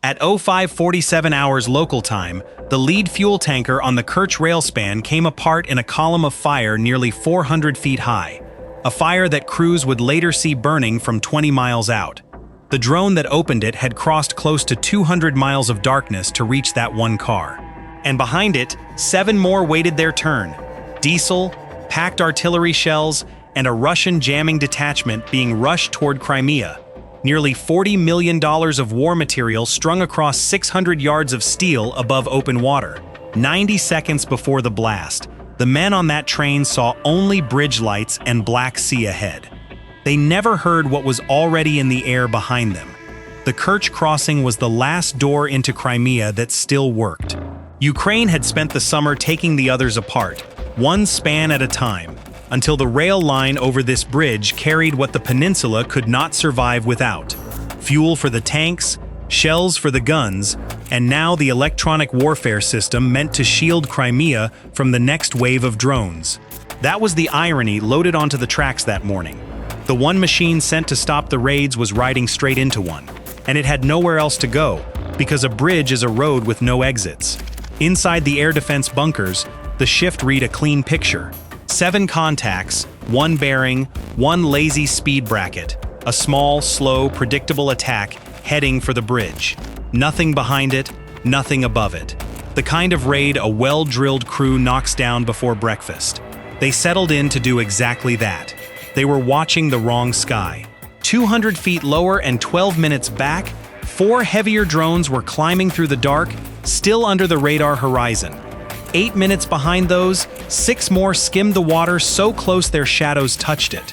At 05:47 hours local time, the lead fuel tanker on the Kerch railspan came apart in a column of fire nearly 400 feet high, a fire that crews would later see burning from 20 miles out. The drone that opened it had crossed close to 200 miles of darkness to reach that one car. And behind it, 7 more waited their turn. Diesel, packed artillery shells, and a Russian jamming detachment being rushed toward Crimea. Nearly $40 million of war material strung across 600 yards of steel above open water. 90 seconds before the blast, the men on that train saw only bridge lights and black sea ahead. They never heard what was already in the air behind them. The Kerch crossing was the last door into Crimea that still worked. Ukraine had spent the summer taking the others apart, one span at a time, until the rail line over this bridge carried what the peninsula could not survive without: fuel for the tanks, shells for the guns, and now the electronic warfare system meant to shield Crimea from the next wave of drones. That was the irony loaded onto the tracks that morning. The one machine sent to stop the raids was riding straight into one, and it had nowhere else to go, because a bridge is a road with no exits. Inside the air defense bunkers, the shift read a clean picture. 7 contacts, 1 bearing, 1 lazy speed bracket, a small, slow, predictable attack heading for the bridge. Nothing behind it, nothing above it. The kind of raid a well-drilled crew knocks down before breakfast. They settled in to do exactly that. They were watching the wrong sky. 200 feet lower and 12 minutes back, 4 heavier drones were climbing through the dark, still under the radar horizon. 8 minutes behind those, 6 more skimmed the water so close their shadows touched it.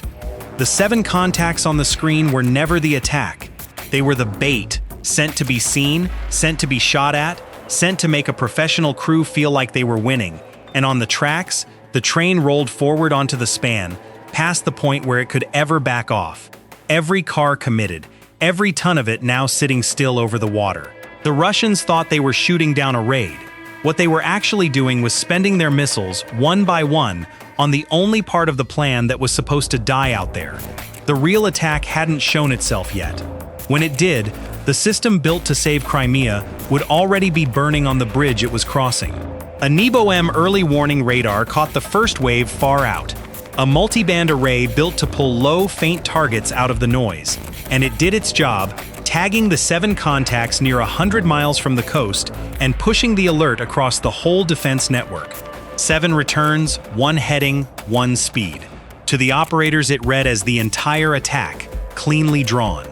The 7 contacts on the screen were never the attack. They were the bait, sent to be seen, sent to be shot at, sent to make a professional crew feel like they were winning. And on the tracks, the train rolled forward onto the span, past the point where it could ever back off. Every car committed, every ton of it now sitting still over the water. The Russians thought they were shooting down a raid. What they were actually doing was spending their missiles, one by one, on the only part of the plan that was supposed to die out there. The real attack hadn't shown itself yet. When it did, the system built to save Crimea would already be burning on the bridge it was crossing. A Nebo-M early warning radar caught the first wave far out, a multi-band array built to pull low, faint targets out of the noise, and it did its job, tagging the 7 contacts near 100 miles from the coast and pushing the alert across the whole defense network. 7 returns, 1 heading, 1 speed. To the operators it read as the entire attack, cleanly drawn.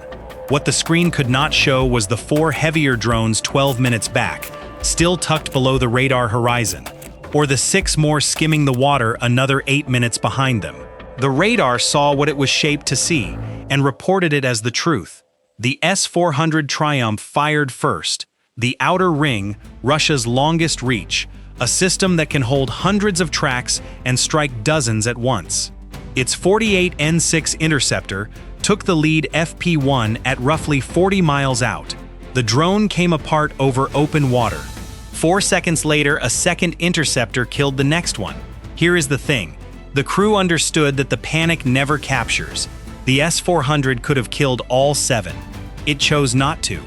What the screen could not show was the 4 heavier drones 12 minutes back, still tucked below the radar horizon, or the 6 more skimming the water another 8 minutes behind them. The radar saw what it was shaped to see and reported it as the truth. The S-400 Triumf fired first, the outer ring, Russia's longest reach, a system that can hold hundreds of tracks and strike dozens at once. Its 48 N6 interceptor took the lead FP1 at roughly 40 miles out. The drone came apart over open water. 4 seconds later, a second interceptor killed the next one. Here is the thing. The crew understood that the panic never captures. The S-400 could have killed all 7. It chose not to.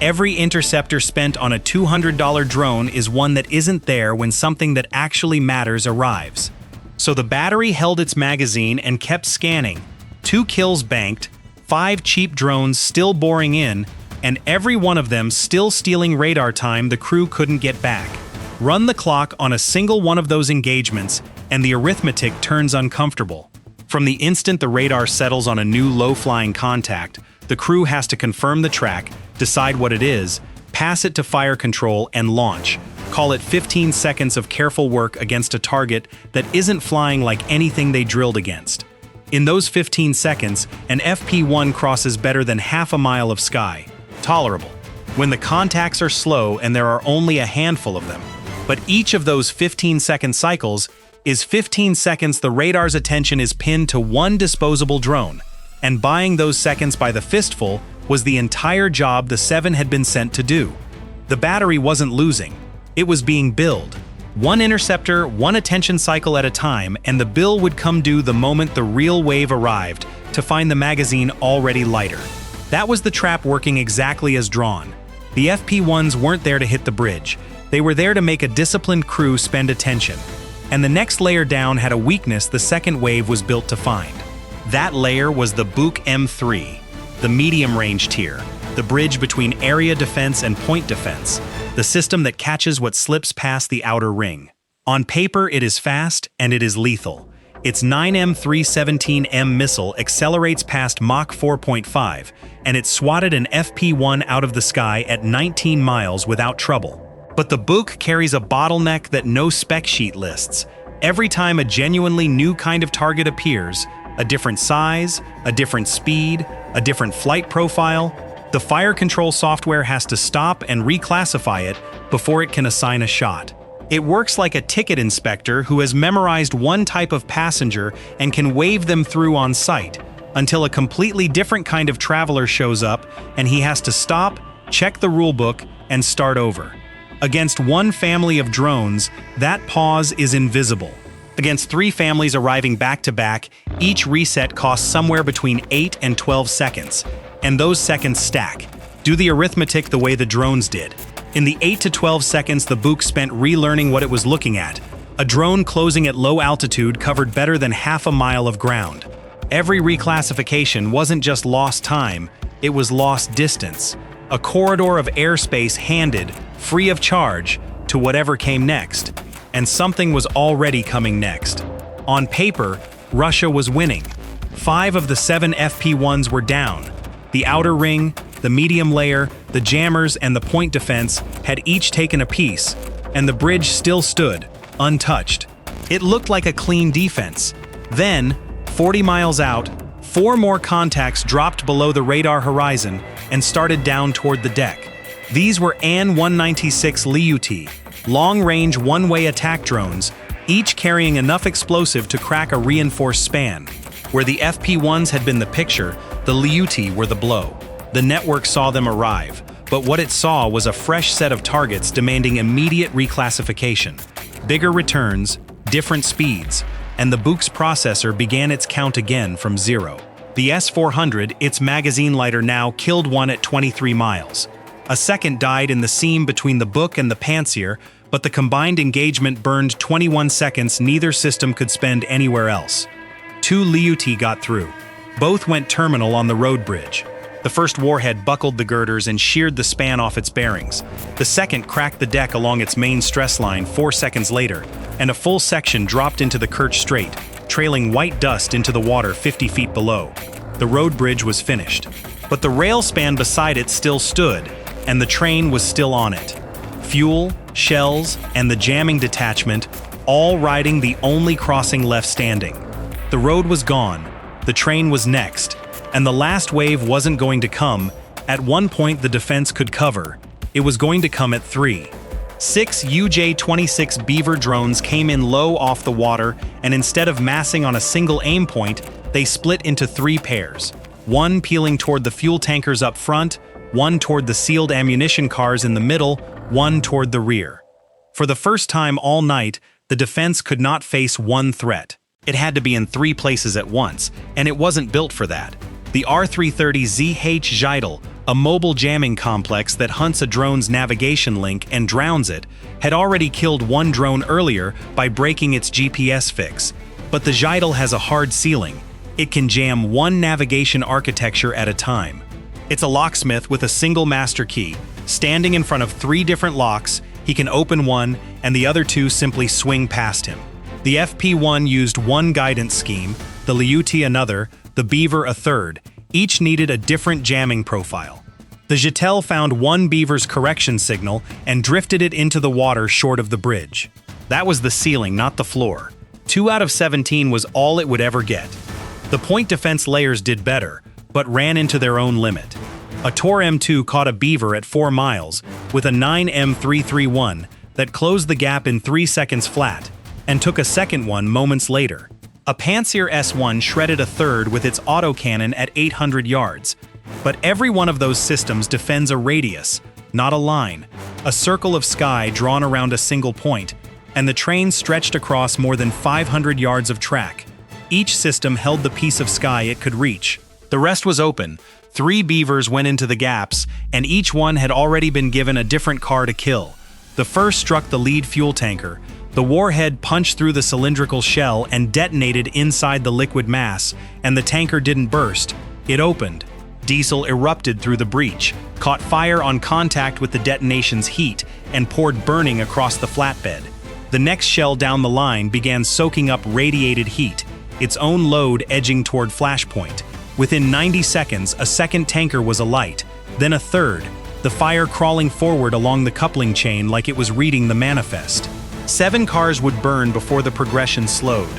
Every interceptor spent on a $200 drone is one that isn't there when something that actually matters arrives. So the battery held its magazine and kept scanning. 2 kills banked, 5 cheap drones still boring in, and every one of them still stealing radar time the crew couldn't get back. Run the clock on a single one of those engagements, and the arithmetic turns uncomfortable. From the instant the radar settles on a new low-flying contact, the crew has to confirm the track, decide what it is, pass it to fire control, and launch. Call it 15 seconds of careful work against a target that isn't flying like anything they drilled against. In those 15 seconds, an FP1 crosses better than half a mile of sky. Tolerable. When the contacts are slow and there are only a handful of them. But each of those 15-second cycles is 15 seconds the radar's attention is pinned to one disposable drone, and buying those seconds by the fistful was the entire job the 7 had been sent to do. The battery wasn't losing. It was being billed. One interceptor, one attention cycle at a time, and the bill would come due the moment the real wave arrived to find the magazine already lighter. That was the trap working exactly as drawn. The FP1s weren't there to hit the bridge. They were there to make a disciplined crew spend attention. And the next layer down had a weakness the second wave was built to find. That layer was the Buk M3, the medium-range tier, the bridge between area defense and point defense, the system that catches what slips past the outer ring. On paper, it is fast and it is lethal. Its 9M317M missile accelerates past Mach 4.5, and it swatted an FP1 out of the sky at 19 miles without trouble. But the Buk carries a bottleneck that no spec sheet lists. Every time a genuinely new kind of target appears, a different size, a different speed, a different flight profile, the fire control software has to stop and reclassify it before it can assign a shot. It works like a ticket inspector who has memorized one type of passenger and can wave them through on sight, until a completely different kind of traveler shows up and he has to stop, check the rulebook, and start over. Against one family of drones, that pause is invisible. Against 3 families arriving back-to-back, each reset costs somewhere between 8 and 12 seconds, and those seconds stack. Do the arithmetic the way the drones did. In the 8 to 12 seconds the Buk spent relearning what it was looking at. A drone closing at low altitude covered better than half a mile of ground. Every reclassification wasn't just lost time, it was lost distance. A corridor of airspace handed, free of charge, to whatever came next. And something was already coming next. On paper, Russia was winning. 5 of the 7 FP1s were down. The outer ring, the medium layer, the jammers, and the point defense had each taken a piece, and the bridge still stood, untouched. It looked like a clean defense. Then, 40 miles out, 4 more contacts dropped below the radar horizon and started down toward the deck. These were An-196 Lyutyy, long-range one-way attack drones, each carrying enough explosive to crack a reinforced span. Where the FP1s had been the picture, the Lyutyy were the blow. The network saw them arrive, but what it saw was a fresh set of targets demanding immediate reclassification. Bigger returns, different speeds, and the Buk's processor began its count again from 0. The S-400, its magazine lighter now, killed one at 23 miles. A second died in the seam between the Buk and the Pantsir, but the combined engagement burned 21 seconds neither system could spend anywhere else. 2 Lyutyy got through. Both went terminal on the road bridge. The first warhead buckled the girders and sheared the span off its bearings. The second cracked the deck along its main stress line 4 seconds later, and a full section dropped into the Kerch Strait, trailing white dust into the water 50 feet below. The road bridge was finished. But the rail span beside it still stood, and the train was still on it. Fuel, shells, and the jamming detachment, all riding the only crossing left standing. The road was gone, the train was next, and the last wave wasn't going to come. At one point the defense could cover. It was going to come at 3. 6 UJ-26 Beaver drones came in low off the water, and instead of massing on a single aim point, they split into 3 pairs. One peeling toward the fuel tankers up front, one toward the sealed ammunition cars in the middle, one toward the rear. For the first time all night, the defense could not face one threat. It had to be in 3 places at once, and it wasn't built for that. The R-330Zh Zhitel, a mobile jamming complex that hunts a drone's navigation link and drowns it, had already killed one drone earlier by breaking its GPS fix. But the Zhitel has a hard ceiling. It can jam one navigation architecture at a time. It's a locksmith with a single master key. Standing in front of 3 different locks, he can open one and the other 2 simply swing past him. The FP1 used one guidance scheme, the Lyutyy another, the Beaver a third. Each needed a different jamming profile. The Zhitel found one Beaver's correction signal and drifted it into the water short of the bridge. That was the ceiling, not the floor. 2 out of 17 was all it would ever get. The point defense layers did better, but ran into their own limit. A Tor M2 caught a Beaver at 4 miles with a 9M331 that closed the gap in 3 seconds flat, and took a second one moments later. A Pantsir S1 shredded a third with its autocannon at 800 yards. But every one of those systems defends a radius, not a line, a circle of sky drawn around a single point, and the train stretched across more than 500 yards of track. Each system held the piece of sky it could reach. The rest was open, 3 Beavers went into the gaps, and each one had already been given a different car to kill. The first struck the lead fuel tanker. The warhead punched through the cylindrical shell and detonated inside the liquid mass, and the tanker didn't burst. It opened. Diesel erupted through the breach, caught fire on contact with the detonation's heat, and poured burning across the flatbed. The next shell down the line began soaking up radiated heat, its own load edging toward flashpoint. Within 90 seconds, a second tanker was alight, then a third, the fire crawling forward along the coupling chain like it was reading the manifest. 7 cars would burn before the progression slowed.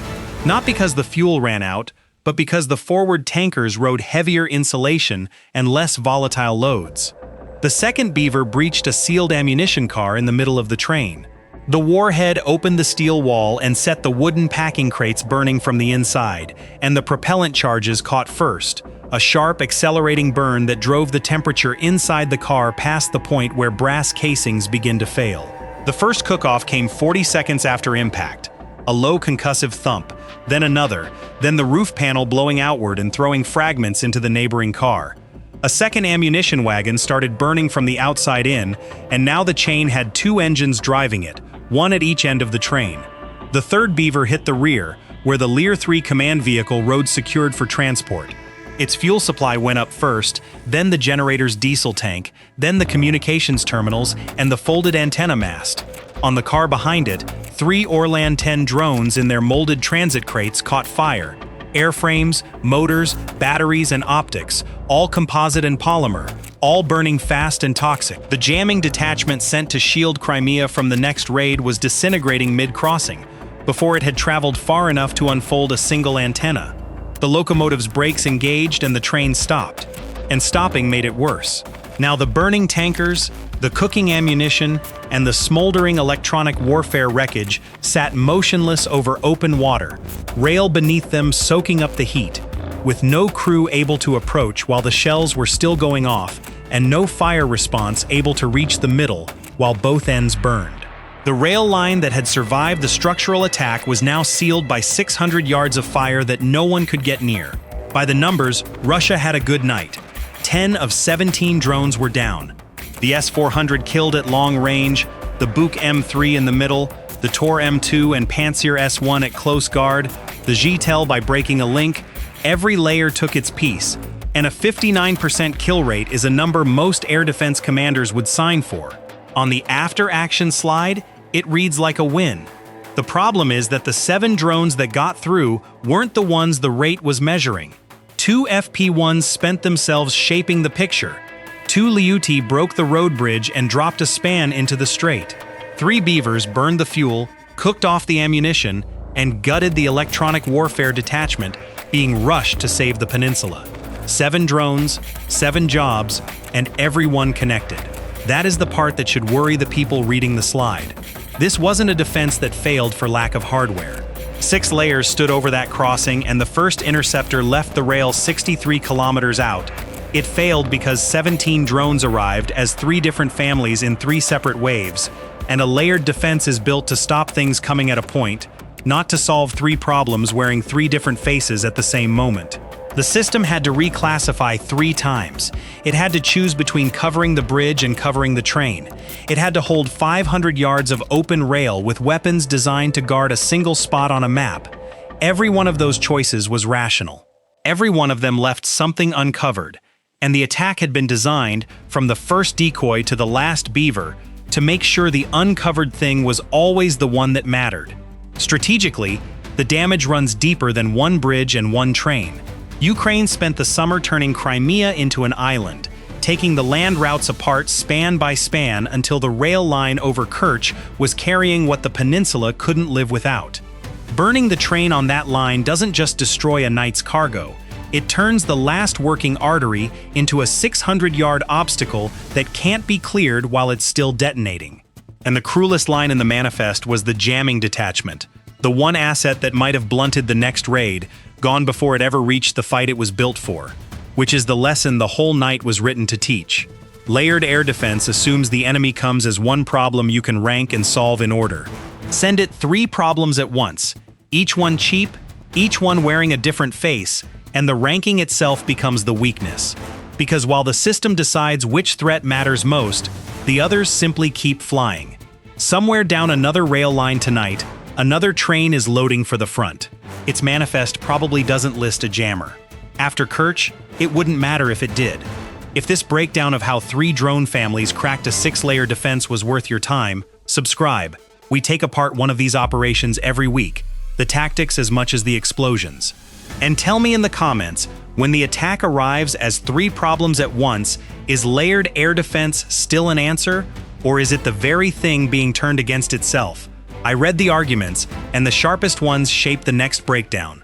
Not because the fuel ran out, but because the forward tankers rode heavier insulation and less volatile loads. The second Beaver breached a sealed ammunition car in the middle of the train. The warhead opened the steel wall and set the wooden packing crates burning from the inside, and the propellant charges caught first, a sharp, accelerating burn that drove the temperature inside the car past the point where brass casings begin to fail. The first cook-off came 40 seconds after impact. A low concussive thump, then another, then the roof panel blowing outward and throwing fragments into the neighboring car. A second ammunition wagon started burning from the outside in, and now the chain had 2 engines driving it, one at each end of the train. The third Beaver hit the rear, where the Lyutyy command vehicle rode secured for transport. Its fuel supply went up first, then the generator's diesel tank, then the communications terminals, and the folded antenna mast. On the car behind it, 3 Orlan 10 drones in their molded transit crates caught fire. Airframes, motors, batteries, and optics, all composite and polymer, all burning fast and toxic. The jamming detachment sent to shield Crimea from the next raid was disintegrating mid-crossing, before it had traveled far enough to unfold a single antenna. The locomotive's brakes engaged and the train stopped, and stopping made it worse. Now the burning tankers, the cooking ammunition, and the smoldering electronic warfare wreckage sat motionless over open water, rail beneath them soaking up the heat, with no crew able to approach while the shells were still going off, and no fire response able to reach the middle while both ends burned. The rail line that had survived the structural attack was now sealed by 600 yards of fire that no one could get near. By the numbers, Russia had a good night. 10 of 17 drones were down. The S-400 killed at long range, the Buk M3 in the middle, the Tor M2 and Pantsir S1 at close guard, the Zhitel by breaking a link. Every layer took its piece, and a 59% kill rate is a number most air defense commanders would sign for. On the after-action slide, it reads like a win. The problem is that the 7 drones that got through weren't the ones the rate was measuring. 2 FP-1s spent themselves shaping the picture. 2 Lyutyy broke the road bridge and dropped a span into the strait. 3 Beavers burned the fuel, cooked off the ammunition, and gutted the electronic warfare detachment, being rushed to save the peninsula. 7 drones, 7 jobs, and everyone connected. That is the part that should worry the people reading the slide. This wasn't a defense that failed for lack of hardware. 6 layers stood over that crossing, and the first interceptor left the rail 63 kilometers out. It failed because 17 drones arrived as 3 different families in 3 separate waves, and a layered defense is built to stop things coming at a point, not to solve 3 problems wearing 3 different faces at the same moment. The system had to reclassify 3 times. It had to choose between covering the bridge and covering the train. It had to hold 500 yards of open rail with weapons designed to guard a single spot on a map. Every one of those choices was rational. Every one of them left something uncovered, and the attack had been designed, from the first decoy to the last Beaver, to make sure the uncovered thing was always the one that mattered. Strategically, the damage runs deeper than 1 bridge and 1 train. Ukraine spent the summer turning Crimea into an island, taking the land routes apart span by span until the rail line over Kerch was carrying what the peninsula couldn't live without. Burning the train on that line doesn't just destroy a night's cargo, it turns the last working artery into a 600-yard obstacle that can't be cleared while it's still detonating. And the cruelest line in the manifest was the jamming detachment, the one asset that might have blunted the next raid, gone before it ever reached the fight it was built for, which is the lesson the whole night was written to teach. Layered air defense assumes the enemy comes as one problem you can rank and solve in order. Send it 3 problems at once, each one cheap, each one wearing a different face, and the ranking itself becomes the weakness. Because while the system decides which threat matters most, the others simply keep flying. Somewhere down another rail line tonight, another train is loading for the front. Its manifest probably doesn't list a jammer. After Kerch, it wouldn't matter if it did. If this breakdown of how 3 drone families cracked a 6-layer defense was worth your time, subscribe. We take apart one of these operations every week, the tactics as much as the explosions. And tell me in the comments, when the attack arrives as 3 problems at once, is layered air defense still an answer, or is it the very thing being turned against itself? I read the arguments, and the sharpest ones shape the next breakdown.